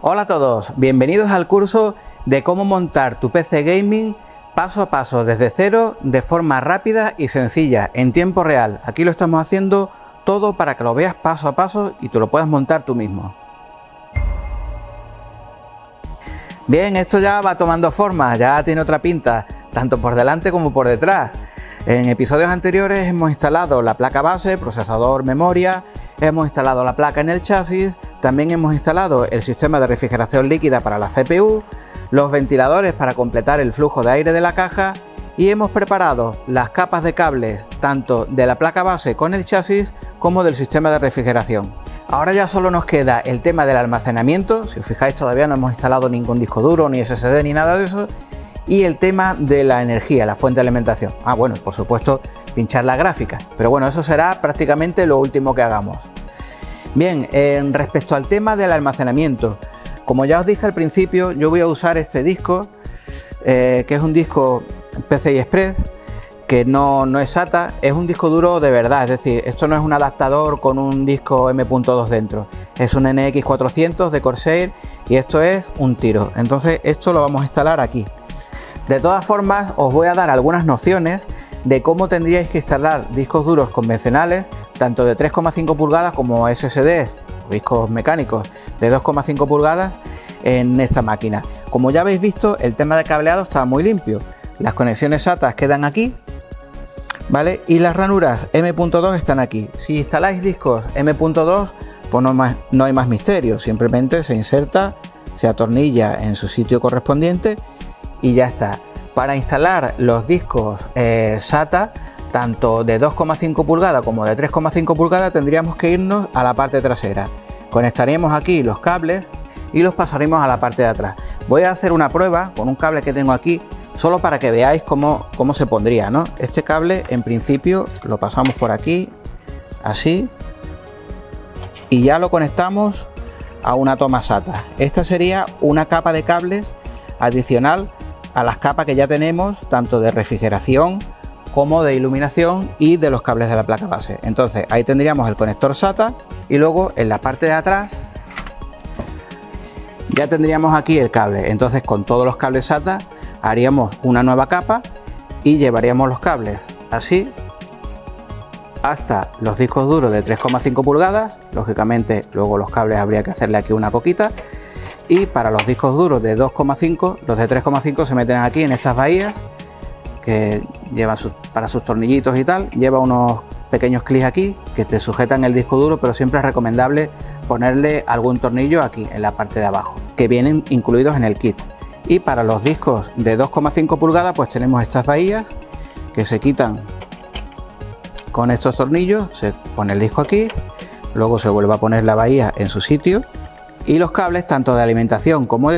Hola a todos, bienvenidos al curso de cómo montar tu PC gaming paso a paso desde cero, de forma rápida y sencilla, en tiempo real. Aquí lo estamos haciendo todo para que lo veas paso a paso y te lo puedas montar tú mismo. Bien, esto ya va tomando forma, ya tiene otra pinta, tanto por delante como por detrás. En episodios anteriores hemos instalado la placa base, procesador, memoria, hemos instalado la placa en el chasis, también hemos instalado el sistema de refrigeración líquida para la CPU, los ventiladores para completar el flujo de aire de la caja y hemos preparado las capas de cables tanto de la placa base con el chasis como del sistema de refrigeración. Ahora ya solo nos queda el tema del almacenamiento. Si os fijáis, todavía no hemos instalado ningún disco duro, ni SSD, ni nada de eso. Y el tema de la energía, la fuente de alimentación. Bueno, por supuesto, pinchar la gráfica. Pero bueno, eso será prácticamente lo último que hagamos. Bien, respecto al tema del almacenamiento, como ya os dije al principio, yo voy a usar este disco, que es un disco PCI Express, que no es SATA, es un disco duro de verdad, es decir, esto no es un adaptador con un disco M.2 dentro, es un NX400 de Corsair y esto es un tiro. Entonces esto lo vamos a instalar aquí. De todas formas, os voy a dar algunas nociones de cómo tendríais que instalar discos duros convencionales, tanto de 3,5 pulgadas como SSDs, discos mecánicos de 2,5 pulgadas en esta máquina. Como ya habéis visto, el tema de cableado está muy limpio. Las conexiones SATA quedan aquí, ¿vale? Y las ranuras M.2 están aquí. Si instaláis discos M.2, pues no hay más misterio, simplemente se inserta, se atornilla en su sitio correspondiente y ya está. Para instalar los discos SATA, tanto de 2,5 pulgadas como de 3,5 pulgadas, tendríamos que irnos a la parte trasera. Conectaríamos aquí los cables y los pasaremos a la parte de atrás. Voy a hacer una prueba con un cable que tengo aquí, solo para que veáis cómo se pondría, ¿no? Este cable, en principio, lo pasamos por aquí, así, y ya lo conectamos a una toma SATA. Esta sería una capa de cables adicional a las capas que ya tenemos, tanto de refrigeración como de iluminación y de los cables de la placa base. Entonces ahí tendríamos el conector SATA y luego en la parte de atrás ya tendríamos aquí el cable. Entonces con todos los cables SATA haríamos una nueva capa y llevaríamos los cables así hasta los discos duros de 3,5 pulgadas. Lógicamente luego los cables habría que hacerle aquí una coquita. Y para los discos duros de 2,5, los de 3,5 se meten aquí en estas bahías que llevan para sus tornillitos y tal. Lleva unos pequeños clics aquí que te sujetan el disco duro, pero siempre es recomendable ponerle algún tornillo aquí en la parte de abajo, que vienen incluidos en el kit. Y para los discos de 2,5 pulgadas pues tenemos estas bahías que se quitan con estos tornillos, se pone el disco aquí, luego se vuelve a poner la bahía en su sitio. Y los cables tanto de alimentación como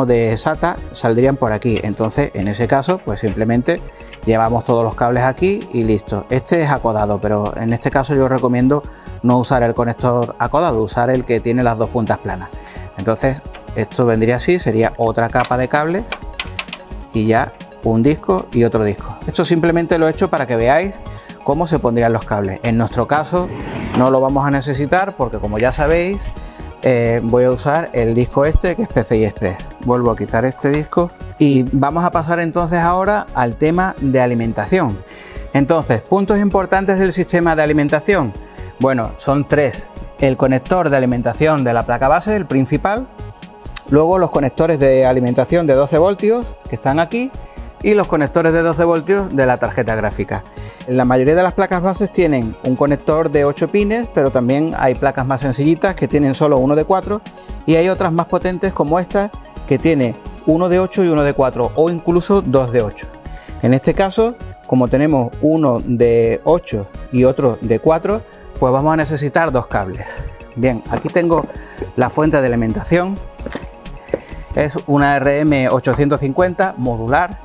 de SATA saldrían por aquí. Entonces en ese caso pues simplemente llevamos todos los cables aquí y listo. Este es acodado, pero en este caso yo recomiendo no usar el conector acodado, usar el que tiene las dos puntas planas. Entonces esto vendría así, sería otra capa de cables y ya un disco y otro disco. Esto simplemente lo he hecho para que veáis cómo se pondrían los cables. En nuestro caso no lo vamos a necesitar porque, como ya sabéis, voy a usar el disco este que es PCI Express. Vuelvo a quitar este disco y vamos a pasar entonces ahora al tema de alimentación. Entonces, puntos importantes del sistema de alimentación. Bueno, son tres: el conector de alimentación de la placa base, el principal, luego los conectores de alimentación de 12 voltios que están aquí y los conectores de 12 voltios de la tarjeta gráfica. La mayoría de las placas bases tienen un conector de 8 pines, pero también hay placas más sencillitas que tienen solo uno de 4 y hay otras más potentes como esta que tiene uno de 8 y uno de 4 o incluso dos de 8. En este caso, como tenemos uno de 8 y otro de 4, pues vamos a necesitar dos cables. Bien, aquí tengo la fuente de alimentación, es una RM850 modular.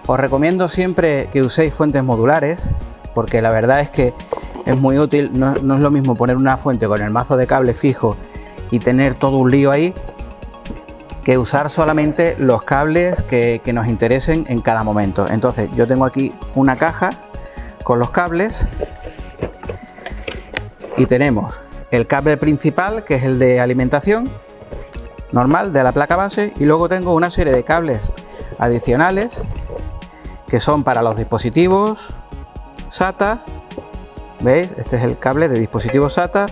Os recomiendo siempre que uséis fuentes modulares porque la verdad es que es muy útil. No es lo mismo poner una fuente con el mazo de cable fijo y tener todo un lío ahí que usar solamente los cables que nos interesen en cada momento. Entonces yo tengo aquí una caja con los cables y tenemos el cable principal, que es el de alimentación, normal de la placa base, y luego tengo una serie de cables adicionales que son para los dispositivos SATA. ¿Veis? Este es el cable de dispositivos SATA.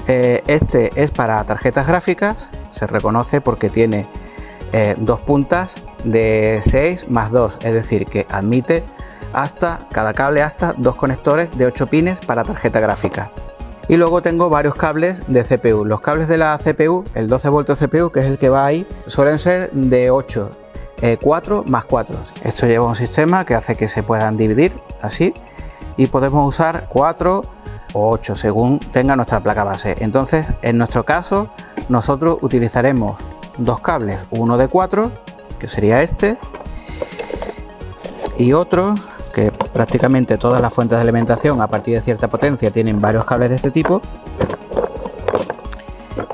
Este es para tarjetas gráficas, se reconoce porque tiene dos puntas de 6 más 2, es decir, que admite cada cable hasta dos conectores de 8 pines para tarjeta gráfica. Y luego tengo varios cables de CPU. Los cables de la CPU, el 12 voltios CPU, que es el que va ahí, suelen ser de 8, 4 más 4. Esto lleva un sistema que hace que se puedan dividir así, y podemos usar 4 o 8 según tenga nuestra placa base. Entonces, en nuestro caso, nosotros utilizaremos dos cables, uno de 4, que sería este, y otro que prácticamente todas las fuentes de alimentación a partir de cierta potencia tienen varios cables de este tipo,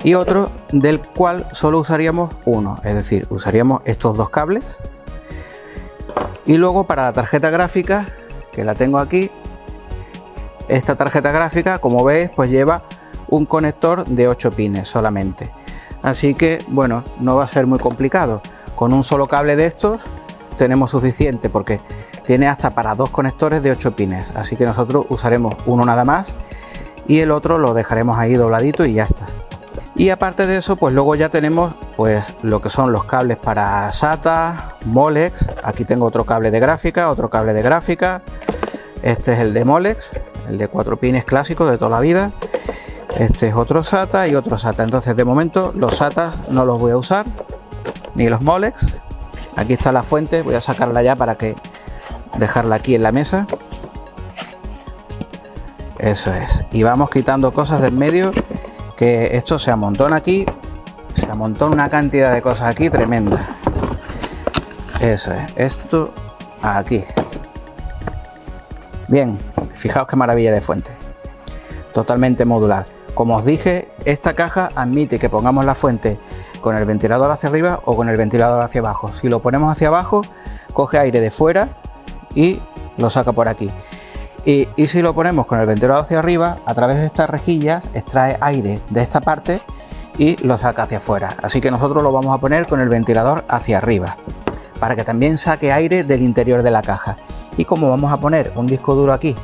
y otro del cual solo usaríamos uno, es decir, usaríamos estos dos cables. Y luego para la tarjeta gráfica, que la tengo aquí, esta tarjeta gráfica, como veis, pues lleva un conector de 8 pines solamente, así que bueno, no va a ser muy complicado. Con un solo cable de estos tenemos suficiente, porque tiene hasta para dos conectores de 8 pines, así que nosotros usaremos uno nada más y el otro lo dejaremos ahí dobladito y ya está. Y aparte de eso, pues luego ya tenemos pues lo que son los cables para SATA, Molex. Aquí tengo otro cable de gráfica, otro cable de gráfica. Este es el de Molex, el de 4 pines clásico de toda la vida. Este es otro SATA y otro SATA. Entonces de momento los SATA no los voy a usar, ni los Molex. Aquí está la fuente, voy a sacarla ya para que dejarla aquí en la mesa. Eso es. Y vamos quitando cosas del medio, que esto se amontona aquí, se amontona una cantidad de cosas aquí tremenda. Eso es, esto aquí. Bien, fijaos qué maravilla de fuente, totalmente modular. Como os dije, esta caja admite que pongamos la fuente con el ventilador hacia arriba o con el ventilador hacia abajo. Si lo ponemos hacia abajo, coge aire de fuera y lo saca por aquí. Y si lo ponemos con el ventilador hacia arriba, a través de estas rejillas extrae aire de esta parte y lo saca hacia afuera. Así que nosotros lo vamos a poner con el ventilador hacia arriba, para que también saque aire del interior de la caja. Y como vamos a poner un disco duro aquí,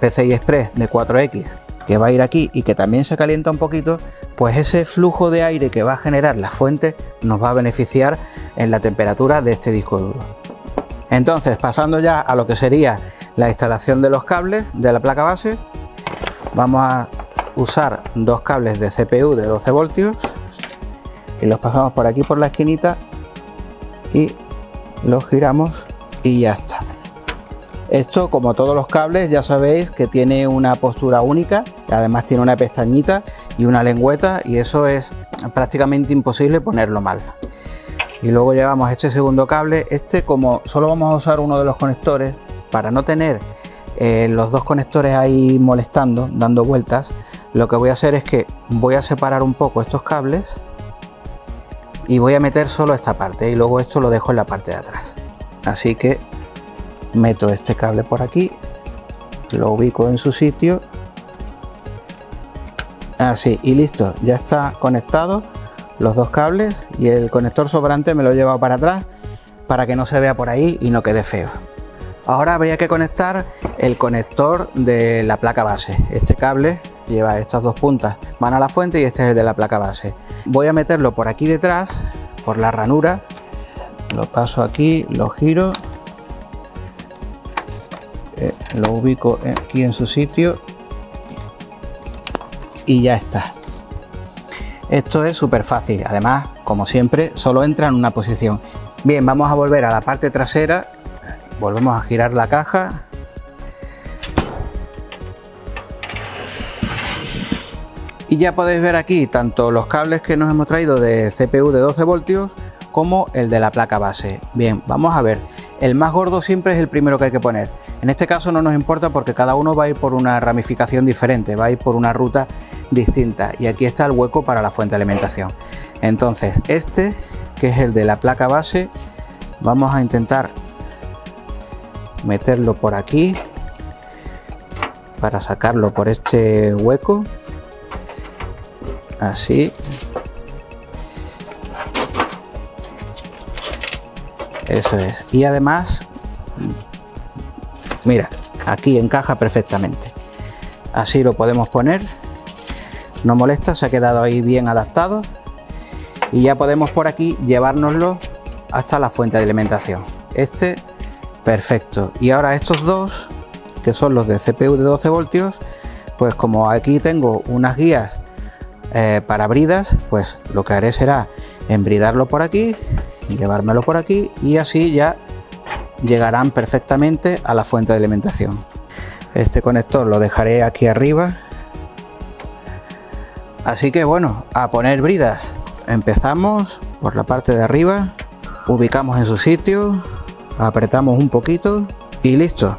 PCI Express de 4X, que va a ir aquí y que también se calienta un poquito, pues ese flujo de aire que va a generar la fuente nos va a beneficiar en la temperatura de este disco duro. Entonces, pasando ya a lo que sería la instalación de los cables de la placa base, vamos a usar dos cables de CPU de 12 voltios y los pasamos por aquí por la esquinita y los giramos y ya está. Esto, como todos los cables, ya sabéis que tiene una postura única, además tiene una pestañita y una lengüeta, y eso es prácticamente imposible ponerlo mal. Y luego llevamos este segundo cable. Este, como solo vamos a usar uno de los conectores, para no tener los dos conectores ahí molestando, dando vueltas, lo que voy a hacer es que voy a separar un poco estos cables y voy a meter solo esta parte, y luego esto lo dejo en la parte de atrás. Así que meto este cable por aquí, lo ubico en su sitio, así, y listo, ya está conectado los dos cables, y el conector sobrante me lo he llevado para atrás para que no se vea por ahí y no quede feo. Ahora habría que conectar el conector de la placa base. Este cable lleva estas dos puntas, van a la fuente, y este es el de la placa base. Voy a meterlo por aquí detrás, por la ranura, lo paso aquí, lo giro, lo ubico aquí en su sitio y ya está. Esto es súper fácil, además, como siempre, solo entra en una posición. Bien, vamos a volver a la parte trasera, volvemos a girar la caja y ya podéis ver aquí tanto los cables que nos hemos traído de CPU de 12 voltios como el de la placa base. Bien, vamos a ver. El más gordo siempre es el primero que hay que poner. En este caso no nos importa porque cada uno va a ir por una ramificación diferente, va a ir por una ruta distinta, y aquí está el hueco para la fuente de alimentación. Entonces este, que es el de la placa base, vamos a intentar meterlo por aquí para sacarlo por este hueco, así, Eso es. Y además, mira, aquí encaja perfectamente. Así lo podemos poner, no molesta, se ha quedado ahí bien adaptado. Y ya podemos por aquí llevárnoslo hasta la fuente de alimentación. Este, perfecto. Y ahora estos dos, que son los de CPU de 12 voltios, pues como aquí tengo unas guías para bridas, pues lo que haré será embridarlo por aquí, llevármelo por aquí y así ya llegarán perfectamente a la fuente de alimentación. Este conector lo dejaré aquí arriba. Así que bueno, a poner bridas. Empezamos por la parte de arriba, ubicamos en su sitio, apretamos un poquito y listo.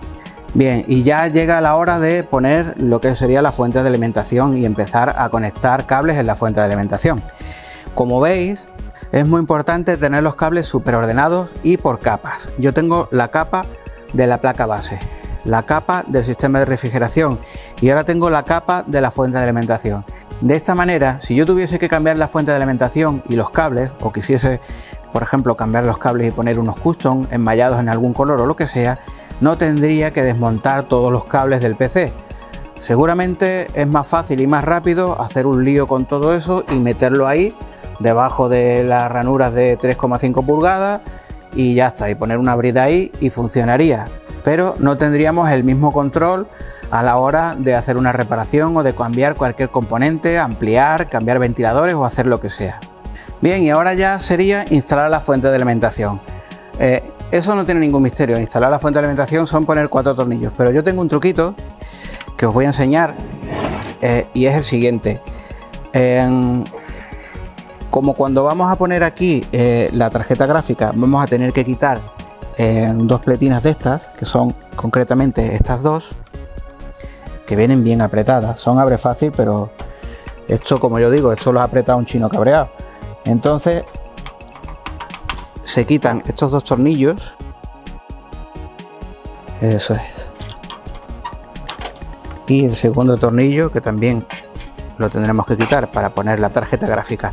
Bien, y ya llega la hora de poner lo que sería la fuente de alimentación y empezar a conectar cables en la fuente de alimentación. Como veis, es muy importante tener los cables súper ordenados y por capas. Yo tengo la capa de la placa base, la capa del sistema de refrigeración y ahora tengo la capa de la fuente de alimentación. De esta manera, si yo tuviese que cambiar la fuente de alimentación y los cables, o quisiese, por ejemplo, cambiar los cables y poner unos custom enmallados en algún color o lo que sea, no tendría que desmontar todos los cables del PC. Seguramente es más fácil y más rápido hacer un lío con todo eso y meterlo ahí debajo de las ranuras de 3,5 pulgadas y ya está, y poner una brida ahí y funcionaría, pero no tendríamos el mismo control a la hora de hacer una reparación o de cambiar cualquier componente, ampliar, cambiar ventiladores o hacer lo que sea. Bien, y ahora ya sería instalar la fuente de alimentación. Eso no tiene ningún misterio. Instalar la fuente de alimentación son poner 4 tornillos, pero yo tengo un truquito que os voy a enseñar y es el siguiente. Como cuando vamos a poner aquí la tarjeta gráfica, vamos a tener que quitar dos pletinas de estas, que son concretamente estas dos, que vienen bien apretadas. Son abre fácil, pero esto, como yo digo, esto lo ha apretado un chino cabreado. Entonces se quitan estos dos tornillos. Eso es. Y el segundo tornillo, que también lo tendremos que quitar para poner la tarjeta gráfica.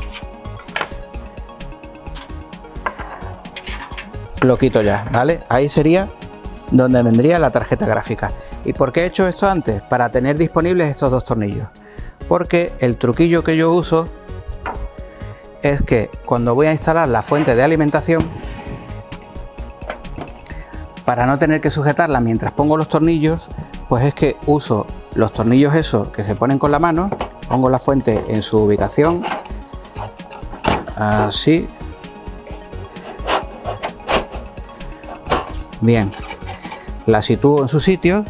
Lo quito ya, ¿vale? Ahí sería donde vendría la tarjeta gráfica. ¿Y por qué he hecho esto antes? Para tener disponibles estos dos tornillos. Porque el truquillo que yo uso es que cuando voy a instalar la fuente de alimentación, para no tener que sujetarla mientras pongo los tornillos, pues es que uso los tornillos esos que se ponen con la mano, pongo la fuente en su ubicación, así. Bien, la sitúo en su sitio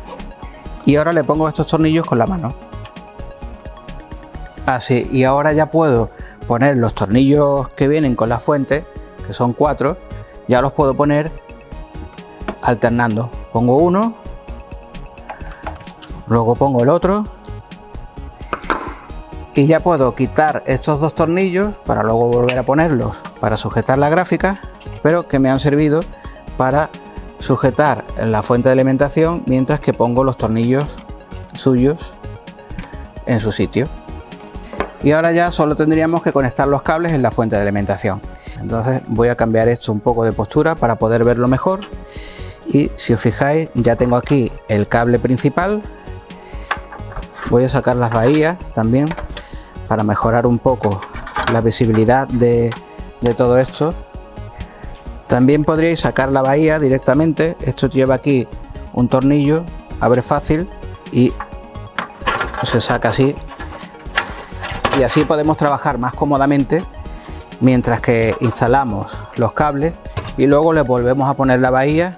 y ahora le pongo estos tornillos con la mano. Así, y ahora ya puedo poner los tornillos que vienen con la fuente, que son 4, ya los puedo poner alternando. Pongo uno, luego pongo el otro y ya puedo quitar estos dos tornillos para luego volver a ponerlos para sujetar la gráfica, pero que me han servido para sujetar la fuente de alimentación mientras que pongo los tornillos suyos en su sitio. Y ahora ya solo tendríamos que conectar los cables en la fuente de alimentación. Entonces voy a cambiar esto un poco de postura para poder verlo mejor. Y si os fijáis, ya tengo aquí el cable principal. Voy a sacar las bahías también para mejorar un poco la visibilidad de todo esto. También podríais sacar la bahía directamente. Esto lleva aquí un tornillo, abre fácil y se saca así. Y así podemos trabajar más cómodamente mientras que instalamos los cables y luego le volvemos a poner la bahía,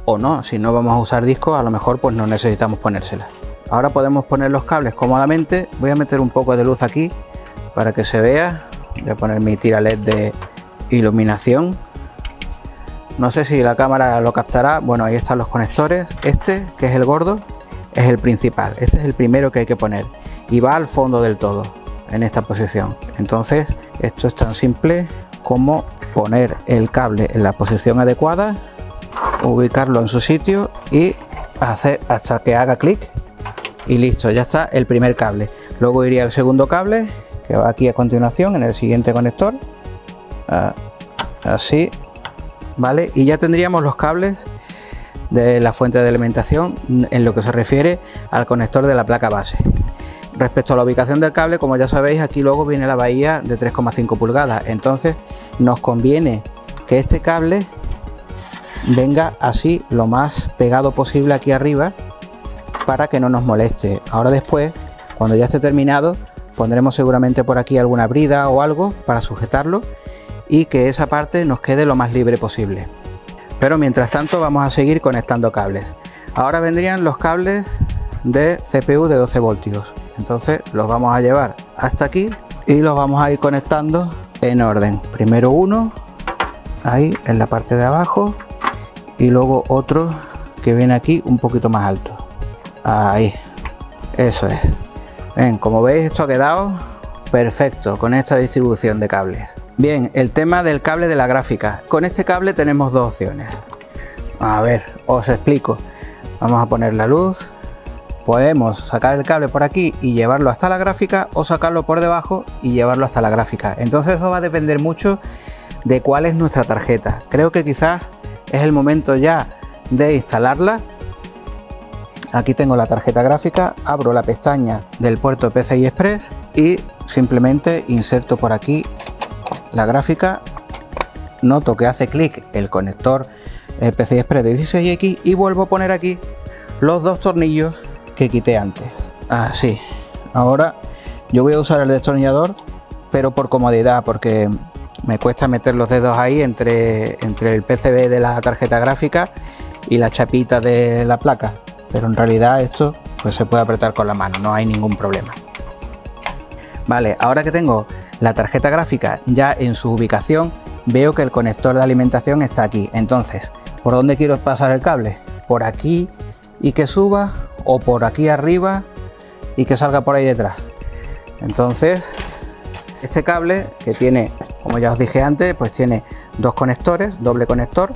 o no, si no vamos a usar discos, a lo mejor pues no necesitamos ponérsela. Ahora podemos poner los cables cómodamente. Voy a meter un poco de luz aquí para que se vea. Voy a poner mi tira LED de iluminación. No sé si la cámara lo captará. Bueno, ahí están los conectores. Este, que es el gordo, es el principal. Este es el primero que hay que poner y va al fondo del todo, en esta posición. Entonces esto es tan simple como poner el cable en la posición adecuada, ubicarlo en su sitio y hacer hasta que haga clic y listo, ya está el primer cable. Luego iría el segundo cable que va aquí a continuación en el siguiente conector, así, ¿vale? Y ya tendríamos los cables de la fuente de alimentación en lo que se refiere al conector de la placa base. Respecto a la ubicación del cable, como ya sabéis, aquí luego viene la bahía de 3,5 pulgadas, entonces nos conviene que este cable venga así lo más pegado posible aquí arriba para que no nos moleste. Ahora después, cuando ya esté terminado, pondremos seguramente por aquí alguna brida o algo para sujetarlo y que esa parte nos quede lo más libre posible. Pero mientras tanto vamos a seguir conectando cables. Ahora vendrían los cables de CPU de 12 voltios. Entonces los vamos a llevar hasta aquí y los vamos a ir conectando en orden. Primero uno ahí en la parte de abajo y luego otro que viene aquí un poquito más alto. Ahí, eso es. Ven, como veis, esto ha quedado perfecto con esta distribución de cables. Bien, el tema del cable de la gráfica. Con este cable tenemos dos opciones. A ver, os explico. Vamos a poner la luz. Podemos sacar el cable por aquí y llevarlo hasta la gráfica, o sacarlo por debajo y llevarlo hasta la gráfica. Entonces eso va a depender mucho de cuál es nuestra tarjeta. Creo que quizás es el momento ya de instalarla. Aquí tengo la tarjeta gráfica, abro la pestaña del puerto PCI Express y simplemente inserto por aquí la gráfica. Noto que hace clic el conector PCI Express de 16X y vuelvo a poner aquí los dos tornillos que quité antes. Así. Ahora yo voy a usar el destornillador, pero por comodidad, porque me cuesta meter los dedos ahí entre el PCB de la tarjeta gráfica y la chapita de la placa. Pero en realidad esto pues se puede apretar con la mano, no hay ningún problema. Vale, ahora que tengo la tarjeta gráfica ya en su ubicación, veo que el conector de alimentación está aquí. Entonces, ¿por dónde quiero pasar el cable? ¿Por aquí y que suba? ¿O por aquí arriba y que salga por ahí detrás? Entonces, este cable que tiene, como ya os dije antes, pues tiene dos conectores, doble conector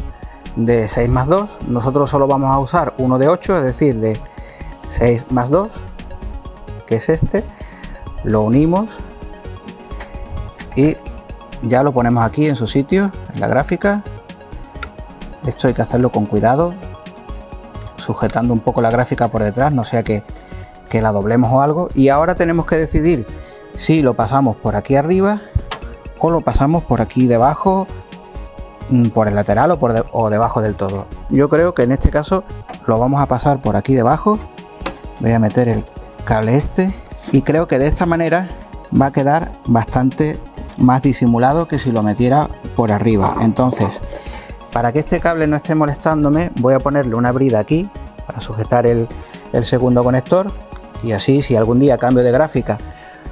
de 6+2. Nosotros solo vamos a usar uno de 8, es decir, de 6+2, que es este. Lo unimos y ya lo ponemos aquí en su sitio, en la gráfica. Esto hay que hacerlo con cuidado, sujetando un poco la gráfica por detrás, no sea que la doblemos o algo. Y ahora tenemos que decidir si lo pasamos por aquí arriba o lo pasamos por aquí debajo, por el lateral o debajo del todo. Yo creo que en este caso lo vamos a pasar por aquí debajo. Voy a meter el cable este y creo que de esta manera va a quedar bastante más disimulado que si lo metiera por arriba. Entonces, para que este cable no esté molestándome, voy a ponerle una brida aquí para sujetar el segundo conector, y así si algún día cambio de gráfica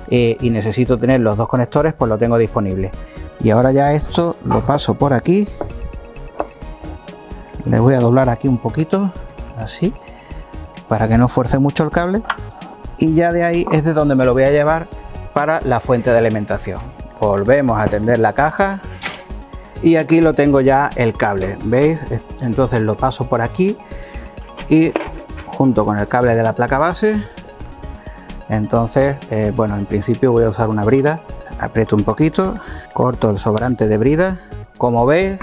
y necesito tener los dos conectores, pues lo tengo disponible. Y ahora ya esto lo paso por aquí, le voy a doblar aquí un poquito, así, para que no fuerce mucho el cable, y ya de ahí es de donde me lo voy a llevar para la fuente de alimentación. Volvemos a tender la caja y aquí lo tengo ya el cable, ¿veis? Entonces lo paso por aquí y junto con el cable de la placa base. Entonces bueno, en principio voy a usar una brida, aprieto un poquito, corto el sobrante de brida. Como veis,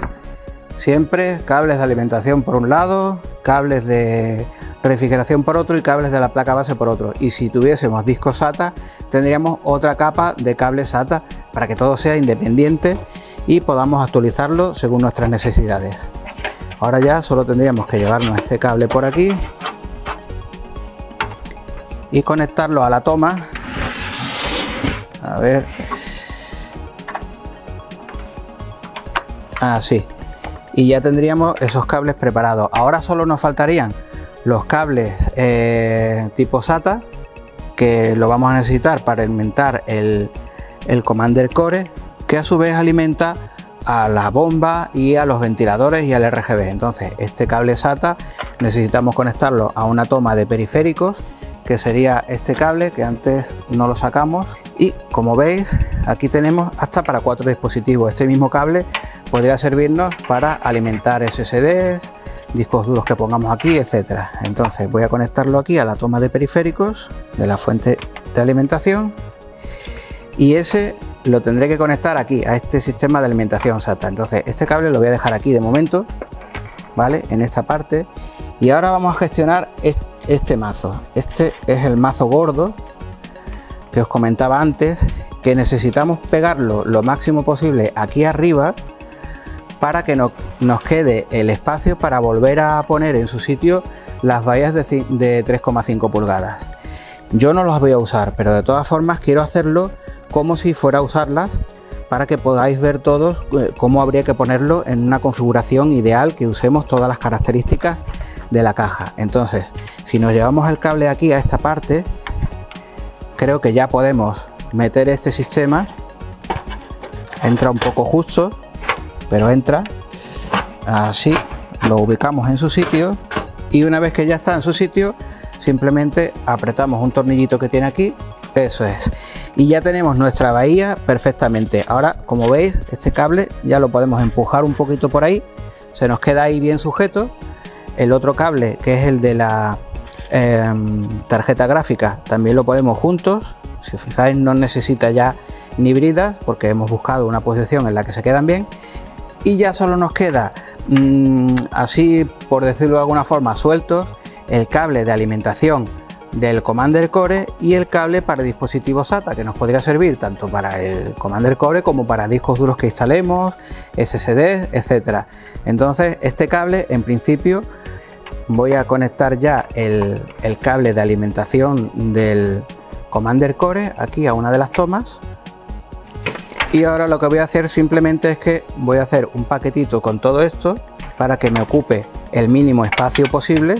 siempre cables de alimentación por un lado, cables de refrigeración por otro y cables de la placa base por otro. Y si tuviésemos discos SATA, tendríamos otra capa de cables SATA para que todo sea independiente y podamos actualizarlo según nuestras necesidades. Ahora ya solo tendríamos que llevarnos este cable por aquí y conectarlo a la toma. A ver, así, y ya tendríamos esos cables preparados. Ahora solo nos faltarían los cables tipo SATA, que lo vamos a necesitar para alimentar el Commander Core, que a su vez alimenta a la bomba y a los ventiladores y al RGB. Entonces este cable SATA necesitamos conectarlo a una toma de periféricos, que sería este cable que antes no lo sacamos, y como veis aquí tenemos hasta para 4 dispositivos. Este mismo cable podría servirnos para alimentar SSDs, discos duros que pongamos aquí, etcétera. Entonces voy a conectarlo aquí a la toma de periféricos de la fuente de alimentación, y ese lo tendré que conectar aquí a este sistema de alimentación SATA. Entonces este cable lo voy a dejar aquí de momento, ¿vale? En esta parte. Y ahora vamos a gestionar este mazo. Este es el mazo gordo que os comentaba antes, que necesitamos pegarlo lo máximo posible aquí arriba para que nos quede el espacio para volver a poner en su sitio las bahías de 3,5 pulgadas. Yo no las voy a usar, pero de todas formas quiero hacerlo como si fuera a usarlas, para que podáis ver todos cómo habría que ponerlo en una configuración ideal, que usemos todas las características de la caja. Entonces, si nos llevamos el cable aquí a esta parte, creo que ya podemos meter este sistema. Entra un poco justo, pero entra. Así lo ubicamos en su sitio, y una vez que ya está en su sitio, simplemente apretamos un tornillito que tiene aquí. Eso es, y ya tenemos nuestra bahía perfectamente. Ahora, como veis, este cable ya lo podemos empujar un poquito por ahí, se nos queda ahí bien sujeto. El otro cable, que es el de la tarjeta gráfica, también lo podemos juntos. Si os fijáis, no necesita ya ni bridas, porque hemos buscado una posición en la que se quedan bien. Y ya solo nos queda, así por decirlo de alguna forma, sueltos, el cable de alimentación del Commander Core y el cable para dispositivos SATA, que nos podría servir tanto para el Commander Core como para discos duros que instalemos, SSD, etcétera. Entonces este cable, en principio, voy a conectar ya el cable de alimentación del Commander Core aquí a una de las tomas. Y ahora lo que voy a hacer simplemente es que voy a hacer un paquetito con todo esto para que me ocupe el mínimo espacio posible.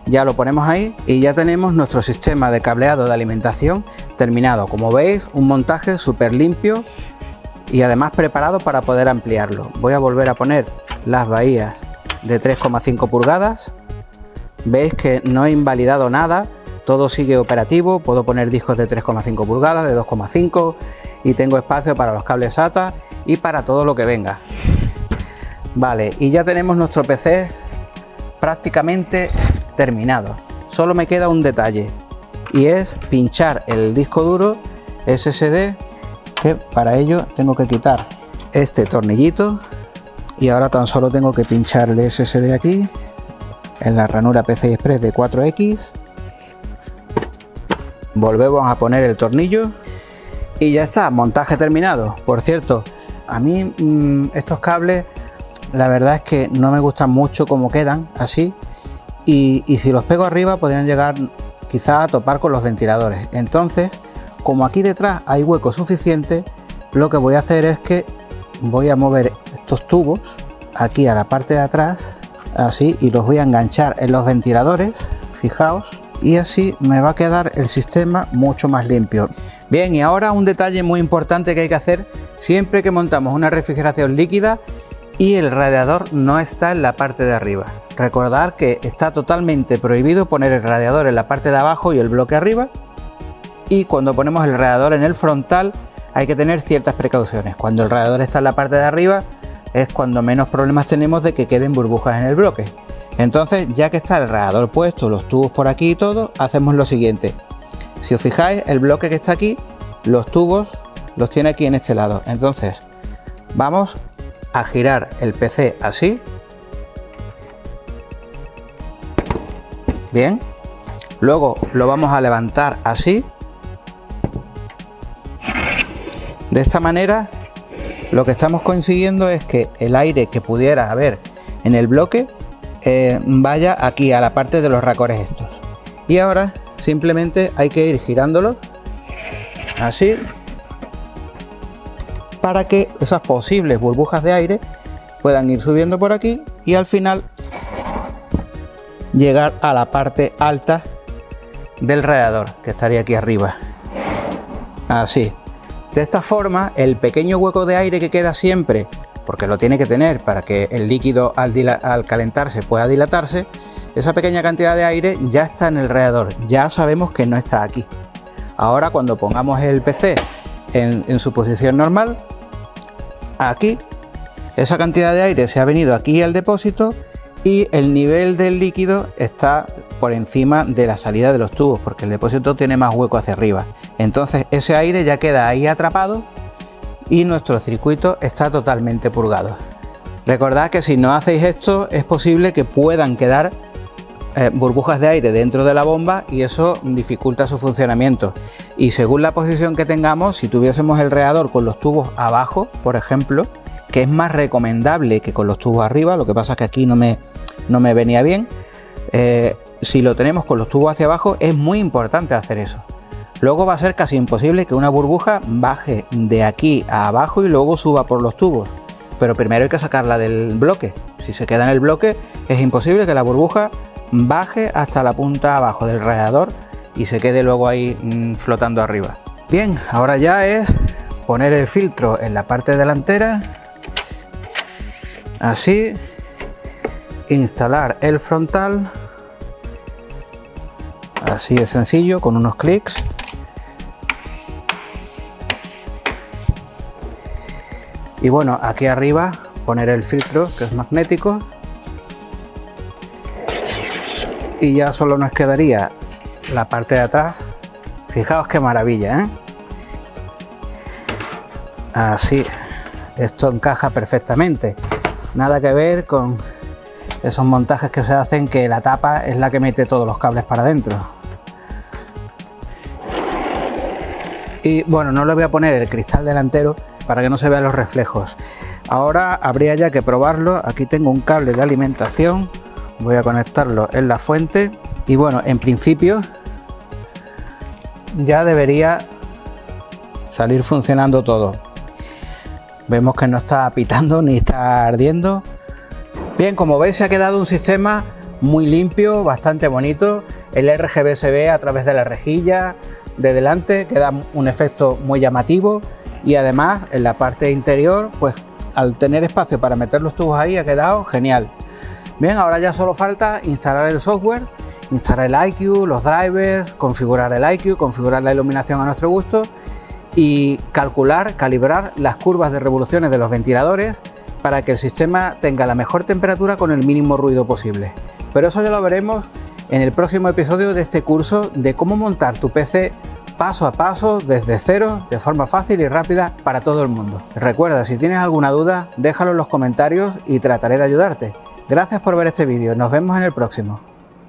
Ya lo ponemos ahí y ya tenemos nuestro sistema de cableado de alimentación terminado. Como veis, un montaje súper limpio y además preparado para poder ampliarlo. Voy a volver a poner las bahías de 3,5 pulgadas. Veis que no he invalidado nada, todo sigue operativo. Puedo poner discos de 3,5 pulgadas, de 2,5, y tengo espacio para los cables SATA y para todo lo que venga. Vale, y ya tenemos nuestro PC prácticamente terminado. Solo me queda un detalle, y es pinchar el disco duro SSD, que para ello tengo que quitar este tornillito, y ahora tan solo tengo que pinchar el SSD aquí en la ranura PCI Express de 4X. Volvemos a poner el tornillo y ya está, montaje terminado. Por cierto, a mí estos cables, la verdad es que no me gustan mucho como quedan así, y si los pego arriba podrían llegar quizá a topar con los ventiladores. Entonces, como aquí detrás hay hueco suficiente, lo que voy a hacer es que voy a mover estos tubos aquí a la parte de atrás, así, y los voy a enganchar en los ventiladores, fijaos, y así me va a quedar el sistema mucho más limpio. Bien, y ahora un detalle muy importante que hay que hacer siempre que montamos una refrigeración líquida y el radiador no está en la parte de arriba. Recordad que está totalmente prohibido poner el radiador en la parte de abajo y el bloque arriba, y cuando ponemos el radiador en el frontal hay que tener ciertas precauciones. Cuando el radiador está en la parte de arriba es cuando menos problemas tenemos de que queden burbujas en el bloque. Entonces, ya que está el radiador puesto, los tubos por aquí y todo, hacemos lo siguiente. Si os fijáis, el bloque que está aquí, los tubos los tiene aquí en este lado. Entonces vamos a girar el PC así. Bien, luego lo vamos a levantar así. De esta manera lo que estamos consiguiendo es que el aire que pudiera haber en el bloque vaya aquí a la parte de los racores estos. Y ahora simplemente hay que ir girándolo así para que esas posibles burbujas de aire puedan ir subiendo por aquí y al final llegar a la parte alta del radiador, que estaría aquí arriba. Así. De esta forma, el pequeño hueco de aire que queda siempre, porque lo tiene que tener para que el líquido al calentarse pueda dilatarse, esa pequeña cantidad de aire ya está en el radiador, ya sabemos que no está aquí. Ahora, cuando pongamos el PC en su posición normal, aquí, esa cantidad de aire se ha venido aquí al depósito y el nivel del líquido está por encima de la salida de los tubos, porque el depósito tiene más hueco hacia arriba. Entonces ese aire ya queda ahí atrapado y nuestro circuito está totalmente purgado. Recordad que si no hacéis esto es posible que puedan quedar burbujas de aire dentro de la bomba y eso dificulta su funcionamiento. Y según la posición que tengamos, si tuviésemos el radiador con los tubos abajo, por ejemplo, que es más recomendable que con los tubos arriba, lo que pasa es que aquí no me venía bien, si lo tenemos con los tubos hacia abajo es muy importante hacer eso. Luego va a ser casi imposible que una burbuja baje de aquí a abajo y luego suba por los tubos, pero primero hay que sacarla del bloque. Si se queda en el bloque es imposible que la burbuja baje hasta la punta abajo del radiador y se quede luego ahí flotando arriba. Bien, ahora ya es poner el filtro en la parte delantera, así, instalar el frontal, así de sencillo, con unos clics. Y bueno, aquí arriba poner el filtro, que es magnético. Y ya solo nos quedaría la parte de atrás. Fijaos qué maravilla, ¿eh? Así, esto encaja perfectamente. Nada que ver con esos montajes que se hacen que la tapa es la que mete todos los cables para adentro. Y bueno, no le voy a poner el cristal delantero para que no se vean los reflejos. Ahora habría ya que probarlo. Aquí tengo un cable de alimentación. Voy a conectarlo en la fuente y bueno, en principio ya debería salir funcionando todo. Vemos que no está pitando ni está ardiendo. Bien, como veis se ha quedado un sistema muy limpio, bastante bonito. El RGB se ve a través de la rejilla de delante, que da un efecto muy llamativo y además en la parte interior, pues al tener espacio para meter los tubos ahí ha quedado genial. Bien, ahora ya solo falta instalar el software, instalar el iCUE, los drivers, configurar el iCUE, configurar la iluminación a nuestro gusto y calibrar las curvas de revoluciones de los ventiladores para que el sistema tenga la mejor temperatura con el mínimo ruido posible. Pero eso ya lo veremos en el próximo episodio de este curso de cómo montar tu PC paso a paso, desde cero, de forma fácil y rápida para todo el mundo. Recuerda, si tienes alguna duda, déjalo en los comentarios y trataré de ayudarte. Gracias por ver este vídeo, nos vemos en el próximo.